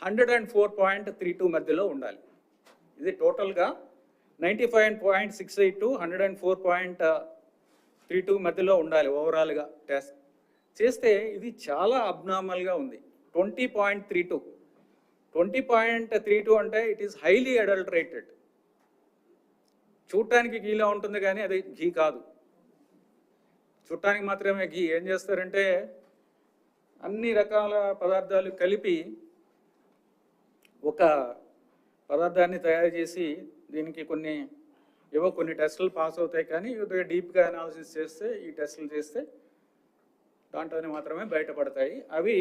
104.32 మధ్యలో ఉండాలి. ఇది టోటల్గా 95.68 to 104.32 మధ్యలో ఉండాలి ఓవరాల్గా టెస్ట్ చేస్తే. ఇది చాలా అబ్నార్మల్గా ఉంది. 20.32 అంటే ఇట్ ఈస్ హైలీ అడల్టరేటెడ్. చూడటానికి ఘీలా ఉంటుంది కానీ అది ఘీ కాదు, చూడటానికి మాత్రమే ఘీ. ఏం చేస్తారంటే అన్ని రకాల పదార్థాలు కలిపి ఒక పదార్థాన్ని తయారు చేసి దీనికి కొన్ని టెస్టులు పాస్ అవుతాయి, కానీ డీప్గా అనాలిసిస్ చేస్తే ఈ టెస్టులు చేస్తే దాంట్లోనే మాత్రమే బయటపడతాయి. అవి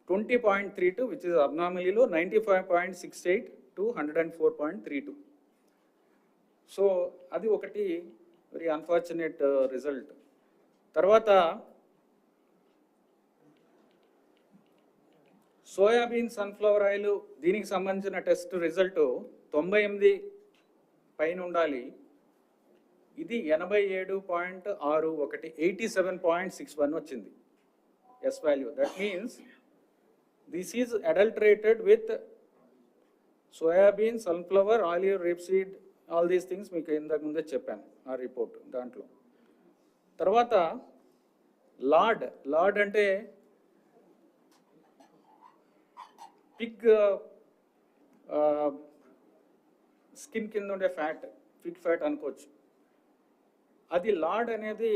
20.32 విచ్ ఇస్ అబ్నార్మలీలో 95.68 to 104.32. సో అది ఒకటి వెరీ అన్ఫార్చునేట్ రిజల్ట్. తర్వాత సోయాబీన్, సన్ఫ్లవర్ ఆయిల్ దీనికి సంబంధించిన టెస్ట్ రిజల్ట్ 98 పైన ఉండాలి. ఇది 87.61 87.61 వచ్చింది S value. That means this is adulterated with soybean, sunflower, olive, rapeseed, all these things మీకు ఇంతకు ముందే చెప్పాను ఆ రిపోర్ట్ దాంట్లో. తర్వాత లార్డ్ అంటే పిగ్ స్కిన్ కింద ఉండే ఫ్యాట్, పిగ్ ఫ్యాట్ అనుకోవచ్చు. అది లార్డ్ అనేది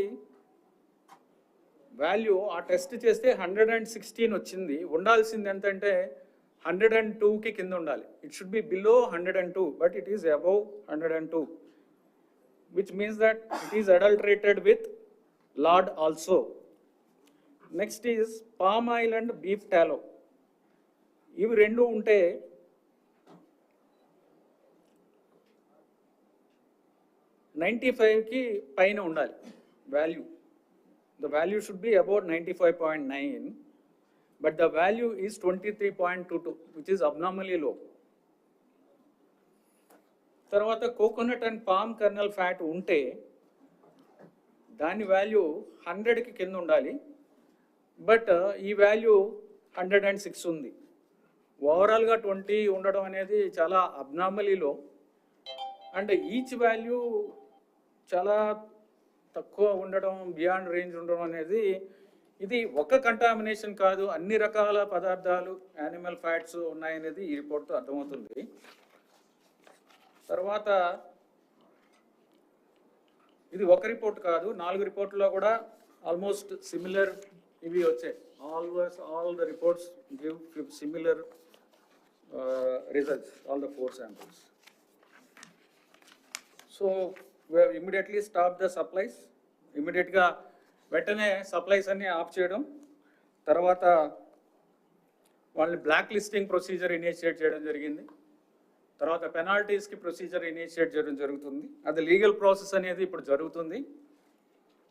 వాల్యూ ఆ టెస్ట్ చేస్తే 116 వచ్చింది. ఉండాల్సింది ఎంతంటే 102కి కింద ఉండాలి. It should be below 102, but it is above 102, which means that it is adulterated with lord also. Next is palm oil and beef టాలో. ఇవి రెండు ఉంటే 95కి పైన ఉండాలి value. The value should be about 95.9, but the value is 23.22, which is abnormally low. తర్వాత coconut and palm colonel fat ఉంటే దాని value 100కి కింద ఉండాలి, బట్ ఈ వాల్యూ 106 ఉంది. ఓవరాల్గా 20 ఉండడం అనేది చాలా అబ్నార్మలీ లో. అండ్ ఈచ్ వాల్యూ చాలా తక్కువ ఉండడం, బియాండ్ రేంజ్ ఉండడం అనేది ఇది ఒక కంటామినేషన్ కాదు, అన్ని రకాల పదార్థాలు, యానిమల్ ఫ్యాట్స్ ఉన్నాయనేది ఈ రిపోర్ట్తో అర్థమవుతుంది. తర్వాత ఇది ఒక రిపోర్ట్ కాదు, 4 రిపోర్ట్లో కూడా ఆల్మోస్ట్ సిమిలర్ ఇవి వచ్చాయి. All the reports give similar results, all the 4 samples. So we have immediately stopped the supplies. ఇమ్మీడియట్గా వెంటనే సప్లైస్ అన్ని ఆఫ్ చేయడం. తర్వాత వాళ్ళని బ్లాక్ లిస్టింగ్ ప్రొసీజర్ ఇనిషియేట్ చేయడం జరిగింది. తర్వాత పెనాల్టీస్కి ప్రొసీజర్ ఇనిషియేట్ చేయడం జరుగుతుంది. అది లీగల్ ప్రాసెస్ అనేది ఇప్పుడు జరుగుతుంది.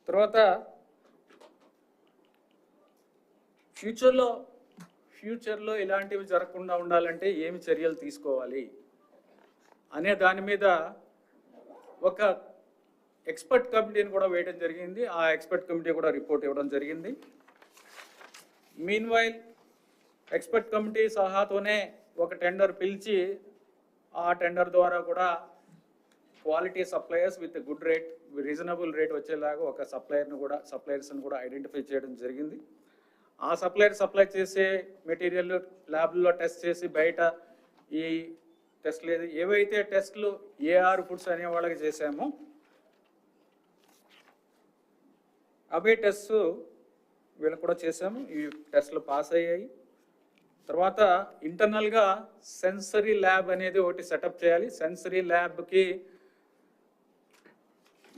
తర్వాత ఫ్యూచర్లో ఇలాంటివి జరగకుండా ఉండాలంటే ఏమి చర్యలు తీసుకోవాలి అనే దాని మీద ఒక ఎక్స్పర్ట్ కమిటీని కూడా వేయడం జరిగింది. ఆ ఎక్స్పర్ట్ కమిటీ కూడా రిపోర్ట్ ఇవ్వడం జరిగింది. మీన్వైల్ ఎక్స్పర్ట్ కమిటీ సహాతోనే ఒక టెండర్ పిలిచి ఆ టెండర్ ద్వారా కూడా quality suppliers with good rate, reasonable rate వచ్చేలాగా ఒక సప్లయర్స్ని కూడా ఐడెంటిఫై చేయడం జరిగింది. ఆ సప్లై చేసే మెటీరియల్ ల్యాబ్లో టెస్ట్ చేసి బయట ఈ టెస్ట్ లేదు ఏవైతే టెస్ట్లు ఏఆర్ ఫుడ్స్ అనే వాళ్ళకి చేసామో అవే టెస్ట్ వీళ్ళు కూడా చేసాము. ఈ టెస్ట్లు పాస్ అయ్యాయి. తర్వాత ఇంటర్నల్గా సెన్సరీ ల్యాబ్ అనేది ఒకటి సెటప్ చేయాలి. సెన్సరీ ల్యాబ్కి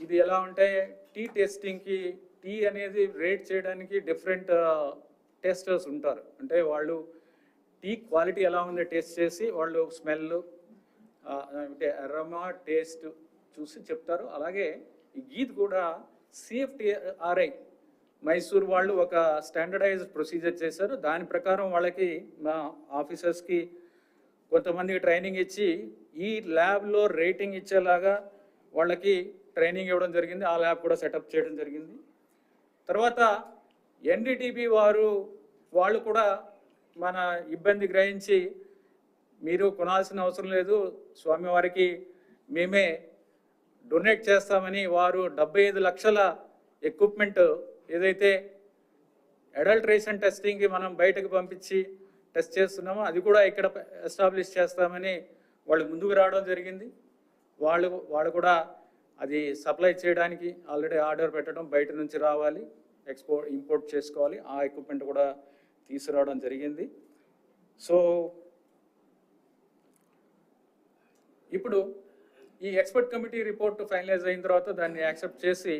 ఇది ఎలా ఉంటే టీ టెస్టింగ్కి, టీ అనేది రేట్ చేయడానికి డిఫరెంట్ టెస్టర్స్ ఉంటారు. అంటే వాళ్ళు టీ క్వాలిటీ ఎలా ఉంది టెస్ట్ చేసి వాళ్ళు స్మెల్, అంటే అరోమా, టేస్ట్ చూసి చెప్తారు. అలాగే ఈ గీత్ కూడా CFTRI మైసూర్ వాళ్ళు ఒక స్టాండర్డైజ్డ్ ప్రొసీజర్ చేశారు. దాని ప్రకారం వాళ్ళకి మా ఆఫీసర్స్కి కొంతమందికి ట్రైనింగ్ ఇచ్చి ఈ ల్యాబ్లో రేటింగ్ ఇచ్చేలాగా వాళ్ళకి ట్రైనింగ్ ఇవ్వడం జరిగింది. ఆ ల్యాబ్ కూడా సెటప్ చేయడం జరిగింది. తర్వాత NDTB వాళ్ళు కూడా మన ఇబ్బంది గ్రహించి మీరు కొనాల్సిన అవసరం లేదు, స్వామివారికి మేమే డొనేట్ చేస్తామని వారు 75 లక్షల ఎక్విప్మెంట్ ఏదైతే అడల్ట్రేషన్ టెస్టింగ్కి మనం బయటకు పంపించి టెస్ట్ చేస్తున్నామో అది కూడా ఇక్కడ ఎస్టాబ్లిష్ చేస్తామని వాళ్ళు ముందుకు రావడం జరిగింది. వాళ్ళు కూడా అది సప్లై చేయడానికి ఆల్రెడీ ఆర్డర్ పెట్టడం, బయట నుంచి రావాలి, ఇంపోర్ట్ చేసుకోవాలి, ఆ ఎక్విప్మెంట్ కూడా తీసుకురావడం జరిగింది. సో ఇప్పుడు ఈ ఎక్స్పర్ట్ కమిటీ రిపోర్ట్ ఫైనలైజ్ అయిన తర్వాత దాన్ని యాక్సెప్ట్ చేసి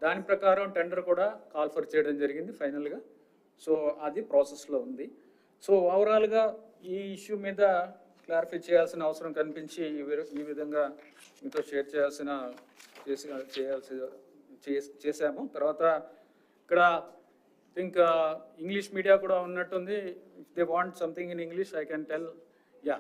దాని ప్రకారం టెండర్ కూడా కాల్ఫర్ చేయడం జరిగింది ఫైనల్గా. సో అది ప్రాసెస్లో ఉంది. సో ఓవరాల్గా ఈ ఇష్యూ మీద క్లారిఫై చేయాల్సిన అవసరం కనిపించి ఈ విధంగా మీతో షేర్ చేసాము. తర్వాత ఇక్కడ థింక్ ఇంగ్లీష్ మీడియా కూడా ఉన్నట్టుంది. If they want something in English I can tell. Yeah.